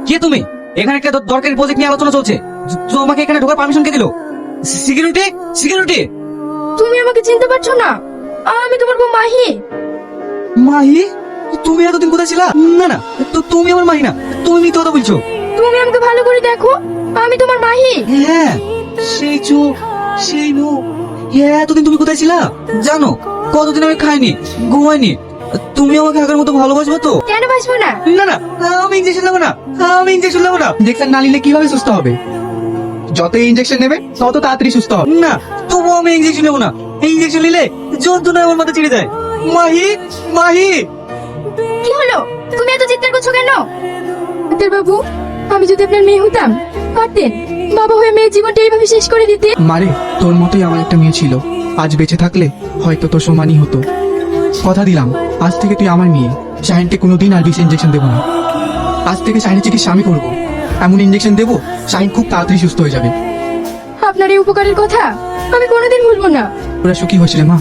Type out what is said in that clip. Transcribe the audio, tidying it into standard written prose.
কে তুমি? এখানে একটা দরকারি প্রজেক্ট নিয়ে আলোচনা চলছে। তোমাকে এখানে ঢোকার পারমিশন কে দিল? সিকিউরিটি? সিকিউরিটি? তুমি আমাকে চিনতে পারছো না? আমি তোমার বউ মাহি। মাহি? তুমি এতদিন কোথায় ছিলা? না না, তুমি আমার মাহি না, তুমি মিথ্যা কথা বলছো। তুমি আমাকে ভালো করে দেখো, আমি তোমার মাহি। হ্যাঁ, সেই চোখ, সেই মুখ। এতদিন তুমি কোথায় ছিলা? জানো কতদিন আমি খাইনি, ঘুমাইনি। তুমি আমাকে আগের মতো ভালোবাসবে তো? কেন বাসবো না? না না, আমি ইঞ্জেকশন নেবো না, আমি ইঞ্জেকশন নেবো না। ইঞ্জেকশন না নিলে কিভাবে সুস্থ হবে? যত ইঞ্জেকশন নেবে তত তাড়াতাড়ি সুস্থ হবে। না, তবুও আমি ইঞ্জেকশন নেবো না। ইঞ্জেকশন নিলে যন্ত্রণায় আমার মাথা চিড়ে যায়। মাহি, মাহি। কি হলো? তুমি এত চিৎকার করছো কেন? ডাক্তার বাবু, আমি যদি আপনার মেয়ে হতাম, পারতেন বাবা হয়ে মেয়ের জীবনটা এইভাবে শেষ করে দিতে? মারে, তোর মতোই আমার একটা মেয়ে ছিল। আজ বেঁচে থাকলে হয়তো তোর সমানই হতো। কথা দিলাম, আজ থেকে তুই আমার মেয়ে। শাহিনকে কোনোদিন আর বিষ ইঞ্জেকশন দেবো না। আজ থেকে শাহিনের চিকিৎসা আমি করবো। এমন ইঞ্জেকশন দেবো, শাহিন খুব তাড়াতাড়ি সুস্থ হয়ে যাবে। আপনার এই উপকারের কথা আমি কোনোদিন ভুলবো না। তোরা সুখী হয়েছিলে মা?